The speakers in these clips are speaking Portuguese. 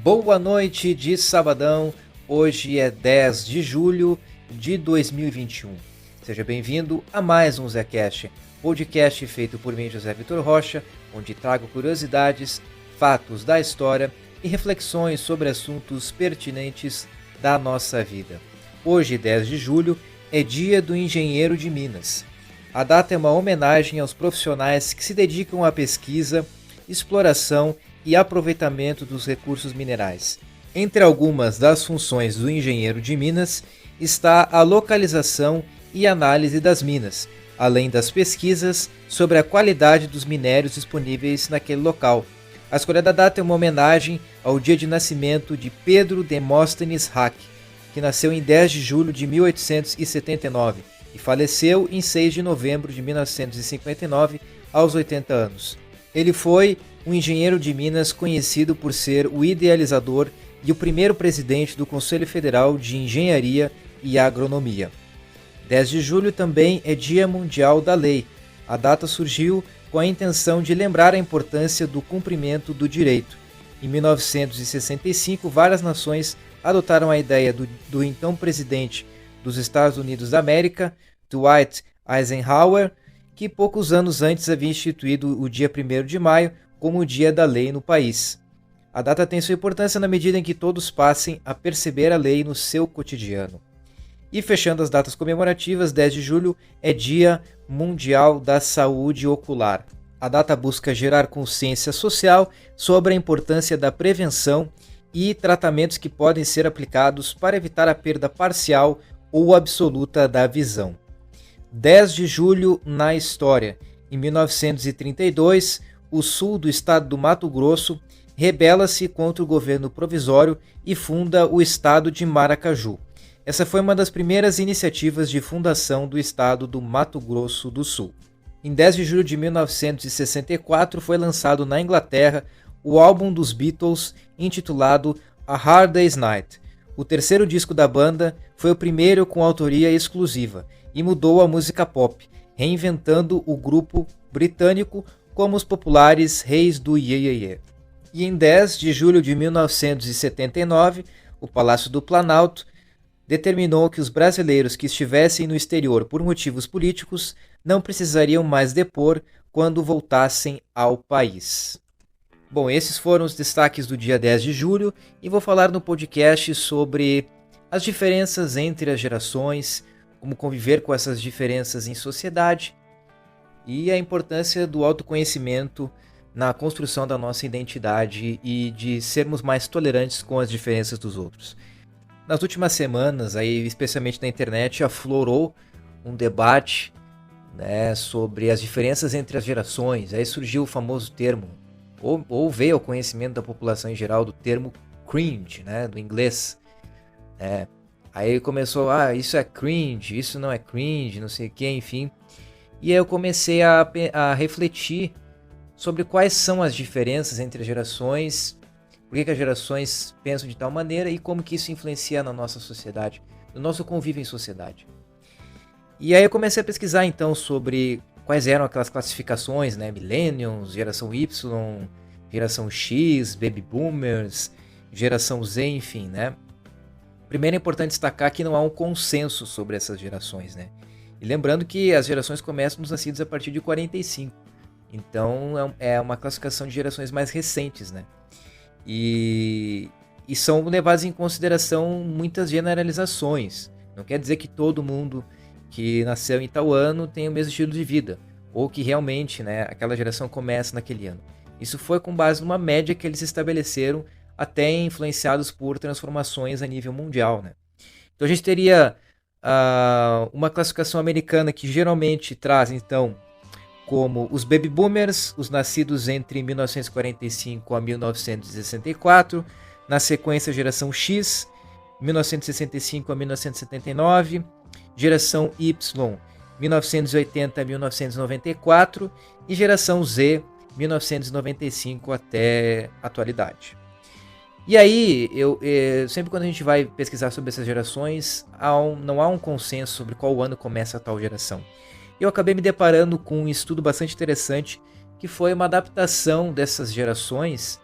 Boa noite de sabadão, hoje é 10 de julho de 2021. Seja bem-vindo a mais um ZeCast, podcast feito por mim, José Vitor Rocha, onde trago curiosidades, fatos da história e reflexões sobre assuntos pertinentes da nossa vida. Hoje, 10 de julho, é dia do engenheiro de Minas. A data é uma homenagem aos profissionais que se dedicam à pesquisa, exploração e aproveitamento dos recursos minerais. Entre algumas das funções do engenheiro de Minas está a localização e análise das minas, além das pesquisas sobre a qualidade dos minérios disponíveis naquele local. A escolha da data é uma homenagem ao dia de nascimento de Pedro Demóstenes Hack, que nasceu em 10 de julho de 1879 e faleceu em 6 de novembro de 1959, aos 80 anos. Ele foi um engenheiro de Minas conhecido por ser o idealizador e o primeiro presidente do Conselho Federal de Engenharia e Agronomia. 10 de julho também é Dia Mundial da Lei. A data surgiu com a intenção de lembrar a importância do cumprimento do direito. Em 1965, várias nações adotaram a ideia do então presidente dos Estados Unidos da América, Dwight Eisenhower, que poucos anos antes havia instituído o dia 1º de maio como o Dia da Lei no país. A data tem sua importância na medida em que todos passem a perceber a lei no seu cotidiano. E fechando as datas comemorativas, 10 de julho é Dia Mundial da Saúde Ocular. A data busca gerar consciência social sobre a importância da prevenção e tratamentos que podem ser aplicados para evitar a perda parcial ou absoluta da visão. 10 de julho na história. Em 1932, o sul do estado do Mato Grosso rebela-se contra o governo provisório e funda o estado de Maracaju. Essa foi uma das primeiras iniciativas de fundação do estado do Mato Grosso do Sul. Em 10 de julho de 1964 foi lançado na Inglaterra o álbum dos Beatles intitulado A Hard Day's Night. O terceiro disco da banda foi o primeiro com autoria exclusiva e mudou a música pop, reinventando o grupo britânico como os populares Reis do Iê Iê Iê. E em 10 de julho de 1979, o Palácio do Planalto determinou que os brasileiros que estivessem no exterior por motivos políticos não precisariam mais depor quando voltassem ao país. Bom, esses foram os destaques do dia 10 de julho e vou falar no podcast sobre as diferenças entre as gerações, como conviver com essas diferenças em sociedade e a importância do autoconhecimento na construção da nossa identidade e de sermos mais tolerantes com as diferenças dos outros. Nas últimas semanas, aí, especialmente na internet, aflorou um debate, né, sobre as diferenças entre as gerações. Aí surgiu o famoso termo, ou veio ao conhecimento da população em geral, do termo cringe, né, do inglês. Aí começou, isso é cringe, isso não é cringe, não sei o que, enfim. E aí eu comecei a refletir sobre quais são as diferenças entre as gerações, por que as gerações pensam de tal maneira e como que isso influencia na nossa sociedade, no nosso convívio em sociedade. E aí eu comecei a pesquisar então sobre quais eram aquelas classificações, né? Millennials, geração Y, geração X, Baby Boomers, geração Z, enfim, né? Primeiro é importante destacar que não há um consenso sobre essas gerações, né? E lembrando que as gerações começam nos nascidos a partir de 45. Então é uma classificação de gerações mais recentes, né? E são levadas em consideração muitas generalizações. Não quer dizer que todo mundo que nasceu em tal ano tem o mesmo estilo de vida, ou que realmente, né, aquela geração começa naquele ano. Isso foi com base numa média que eles estabeleceram, até influenciados por transformações a nível mundial, né? Então a gente teria uma classificação americana que geralmente traz, então, como os Baby Boomers, os nascidos entre 1945 a 1964, na sequência a geração X, 1965 a 1979, geração Y, 1980 a 1994 e geração Z, 1995 até a atualidade. E aí, sempre quando a gente vai pesquisar sobre essas gerações, não há um consenso sobre qual ano começa a tal geração. Eu acabei me deparando com um estudo bastante interessante, que foi uma adaptação dessas gerações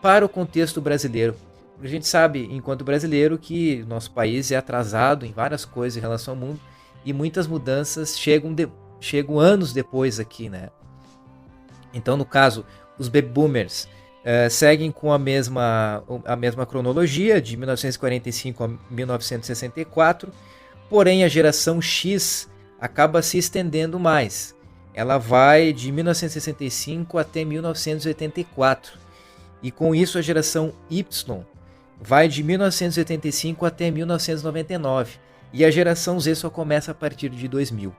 para o contexto brasileiro. A gente sabe, enquanto brasileiro, que nosso país é atrasado em várias coisas em relação ao mundo e muitas mudanças chegam anos depois aqui, né? Então, no caso, os baby boomers seguem com a mesma cronologia, de 1945 a 1964, porém a geração X acaba se estendendo mais. Ela vai de 1965 até 1984. E com isso a geração Y vai de 1985 até 1999. E a geração Z só começa a partir de 2000.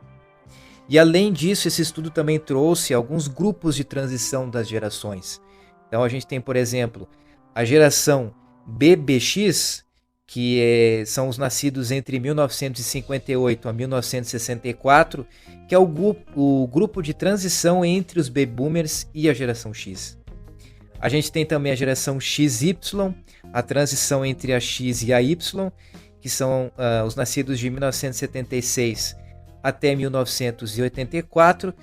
E além disso, esse estudo também trouxe alguns grupos de transição das gerações. Então a gente tem, por exemplo, a geração BBX, que são os nascidos entre 1958 a 1964, que é o grupo de transição entre os baby boomers e a geração X. A gente tem também a geração XY, a transição entre a X e a Y, que são os nascidos de 1976 até 1984,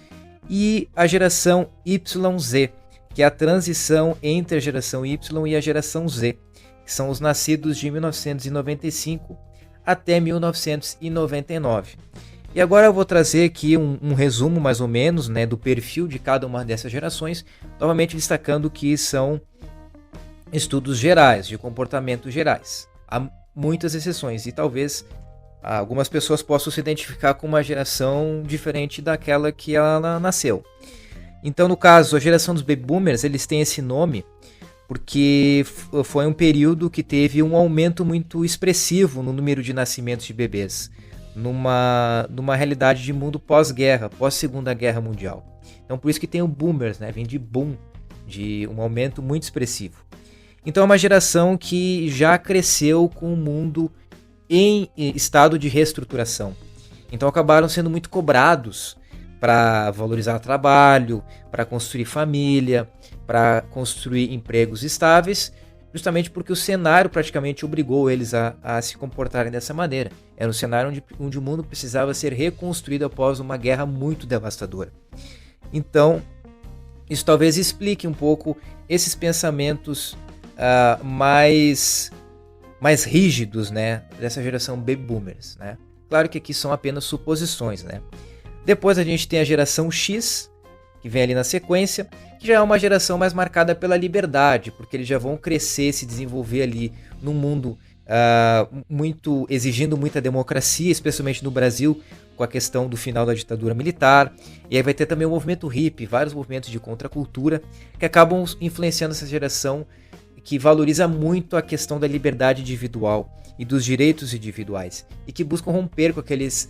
e a geração YZ, que é a transição entre a geração Y e a geração Z, que são os nascidos de 1995 até 1999. E agora eu vou trazer aqui um resumo mais ou menos, né, do perfil de cada uma dessas gerações, novamente destacando que são estudos gerais, de comportamento gerais. Há muitas exceções e talvez algumas pessoas possam se identificar com uma geração diferente daquela que ela nasceu. Então, no caso, a geração dos baby boomers, eles têm esse nome porque foi um período que teve um aumento muito expressivo no número de nascimentos de bebês, numa realidade de mundo pós-guerra, pós-Segunda Guerra Mundial. Então, por isso que tem o boomers, né? Vem de boom, de um aumento muito expressivo. Então, é uma geração que já cresceu com o mundo em estado de reestruturação. Então, acabaram sendo muito cobrados para valorizar o trabalho, para construir família, para construir empregos estáveis, justamente porque o cenário praticamente obrigou eles a se comportarem dessa maneira. Era um cenário onde o mundo precisava ser reconstruído após uma guerra muito devastadora. Então, isso talvez explique um pouco esses pensamentos mais rígidos, né, dessa geração baby boomers, né? Claro que aqui são apenas suposições, né? Depois a gente tem a geração X, que vem ali na sequência, que já é uma geração mais marcada pela liberdade, porque eles já vão crescer, se desenvolver ali num mundo exigindo muita democracia, especialmente no Brasil, com a questão do final da ditadura militar. E aí vai ter também o movimento hippie, vários movimentos de contracultura, que acabam influenciando essa geração que valoriza muito a questão da liberdade individual e dos direitos individuais, e que buscam romper com aqueles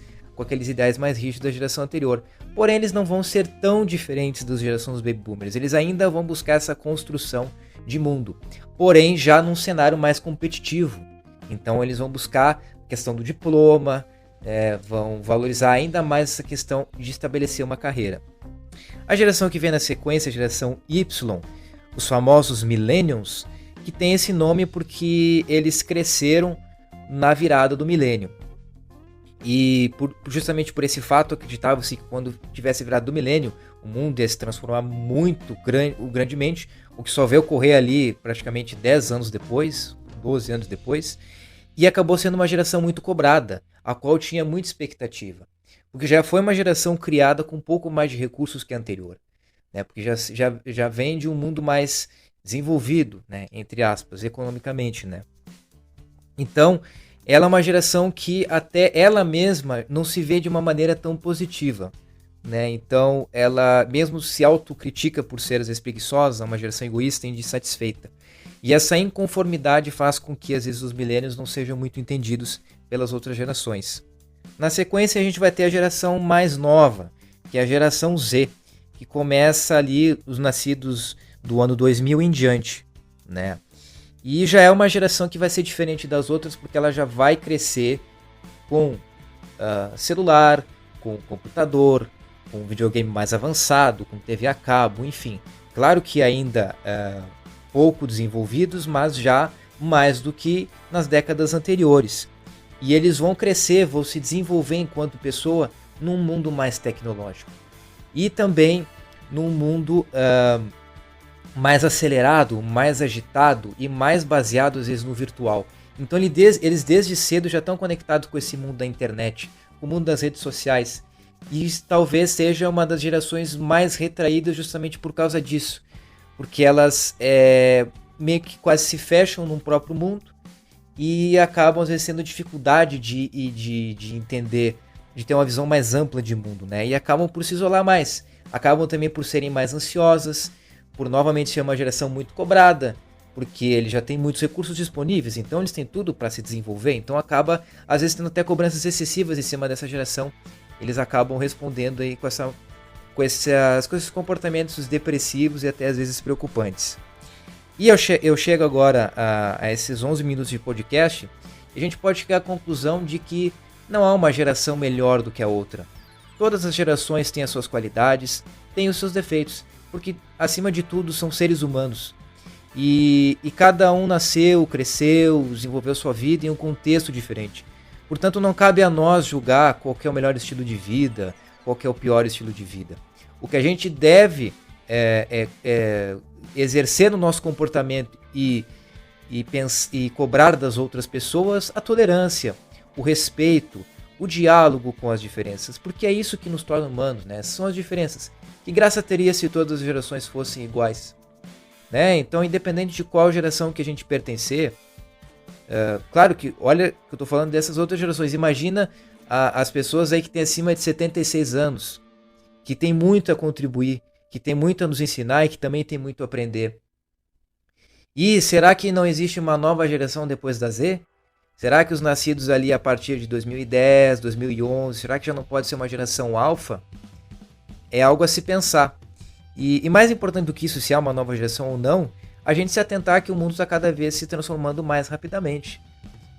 ideais mais rígidos da geração anterior. Porém, eles não vão ser tão diferentes da geração dos baby boomers. Eles ainda vão buscar essa construção de mundo, porém já num cenário mais competitivo. Então eles vão buscar a questão do diploma, vão valorizar ainda mais essa questão de estabelecer uma carreira. A geração que vem na sequência, a geração Y, os famosos millennials, que tem esse nome porque eles cresceram na virada do milênio. E justamente por esse fato, acreditava-se que quando tivesse virado do milênio, o mundo ia se transformar muito grandemente, o que só veio ocorrer ali praticamente 10 anos depois, 12 anos depois, e acabou sendo uma geração muito cobrada, a qual tinha muita expectativa, porque já foi uma geração criada com um pouco mais de recursos que a anterior, né? Porque já vem de um mundo mais desenvolvido, né? Entre aspas, economicamente, né? Então, ela é uma geração que até ela mesma não se vê de uma maneira tão positiva, né? Então, ela mesmo se autocritica por ser às vezes preguiçosa, uma geração egoísta e insatisfeita. E essa inconformidade faz com que às vezes os milênios não sejam muito entendidos pelas outras gerações. Na sequência, a gente vai ter a geração mais nova, que é a geração Z, que começa ali os nascidos do ano 2000 em diante, né? E já é uma geração que vai ser diferente das outras, porque ela já vai crescer com celular, com computador, com videogame mais avançado, com TV a cabo, enfim. Claro que ainda pouco desenvolvidos, mas já mais do que nas décadas anteriores. E eles vão crescer, vão se desenvolver enquanto pessoa num mundo mais tecnológico. E também num mundo mais acelerado, mais agitado e mais baseado às vezes no virtual. Então eles desde cedo já estão conectados com esse mundo da internet, com o mundo das redes sociais. E talvez seja uma das gerações mais retraídas justamente por causa disso. Porque elas meio que quase se fecham num próprio mundo e acabam às vezes tendo dificuldade de entender, de ter uma visão mais ampla de mundo, né? E acabam por se isolar mais. Acabam também por serem mais ansiosas, por novamente ser uma geração muito cobrada, porque ele já tem muitos recursos disponíveis, então eles têm tudo para se desenvolver, então acaba às vezes tendo até cobranças excessivas em cima dessa geração. Eles acabam respondendo aí com esses comportamentos depressivos e até às vezes preocupantes. E eu chego agora a esses 11 minutos de podcast e a gente pode chegar à conclusão de que não há uma geração melhor do que a outra. Todas as gerações têm as suas qualidades, têm os seus defeitos, porque acima de tudo são seres humanos. E cada um nasceu, cresceu, desenvolveu sua vida em um contexto diferente. Portanto, não cabe a nós julgar qual que é o melhor estilo de vida, qual que é o pior estilo de vida. O que a gente deve exercer no nosso comportamento e cobrar das outras pessoas a tolerância, o respeito, o diálogo com as diferenças, porque é isso que nos torna humanos, né? São as diferenças. Que graça teria se todas as gerações fossem iguais? Né? Então, independente de qual geração que a gente pertencer, claro que, olha que eu estou falando dessas outras gerações, imagina as pessoas aí que têm acima de 76 anos, que tem muito a contribuir, que tem muito a nos ensinar e que também tem muito a aprender. E será que não existe uma nova geração depois da Z? Será que os nascidos ali a partir de 2010, 2011, será que já não pode ser uma geração alfa? É algo a se pensar. E mais importante do que isso, se há uma nova geração ou não, a gente se atentar que o mundo está cada vez se transformando mais rapidamente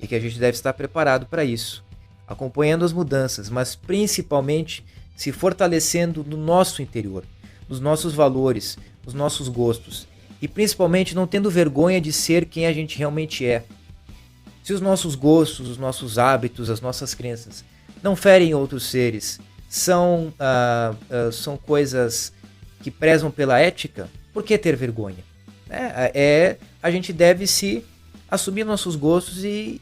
e que a gente deve estar preparado para isso, acompanhando as mudanças, mas principalmente se fortalecendo no nosso interior, nos nossos valores, nos nossos gostos e principalmente não tendo vergonha de ser quem a gente realmente é. Se os nossos gostos, os nossos hábitos, as nossas crenças não ferem outros seres, são coisas que prezam pela ética, por que ter vergonha? A gente deve se assumir nossos gostos e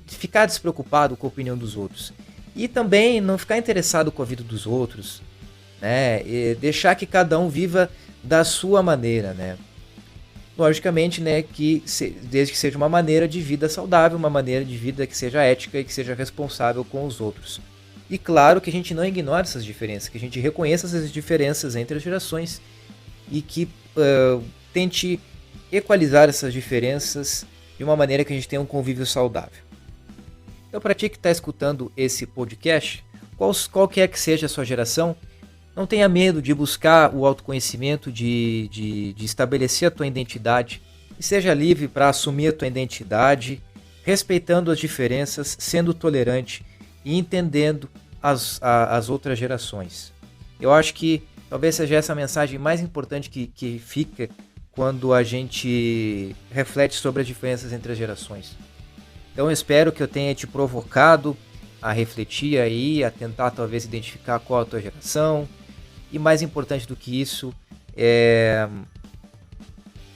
ficar despreocupado com a opinião dos outros. E também não ficar interessado com a vida dos outros, né? E deixar que cada um viva da sua maneira, né? Logicamente, né, desde que seja uma maneira de vida saudável, uma maneira de vida que seja ética e que seja responsável com os outros. E claro que a gente não ignore essas diferenças, que a gente reconheça essas diferenças entre as gerações e que tente equalizar essas diferenças de uma maneira que a gente tenha um convívio saudável. Então, para ti que está escutando esse podcast, qualquer que seja a sua geração, não tenha medo de buscar o autoconhecimento, de estabelecer a tua identidade e seja livre para assumir a tua identidade, respeitando as diferenças, sendo tolerante e entendendo as outras gerações. Eu acho que talvez seja essa a mensagem mais importante que fica quando a gente reflete sobre as diferenças entre as gerações. Então eu espero que eu tenha te provocado a refletir aí, a tentar talvez identificar qual é a tua geração. E mais importante do que isso, é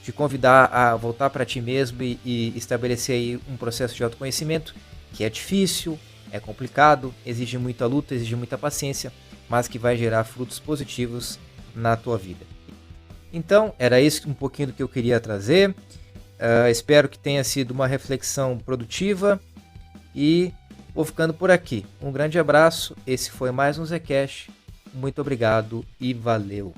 te convidar a voltar para ti mesmo e estabelecer aí um processo de autoconhecimento que é difícil, é complicado, exige muita luta, exige muita paciência, mas que vai gerar frutos positivos na tua vida. Então, era isso um pouquinho do que eu queria trazer. Espero que tenha sido uma reflexão produtiva e vou ficando por aqui. Um grande abraço, esse foi mais um Zecast. Muito obrigado e valeu!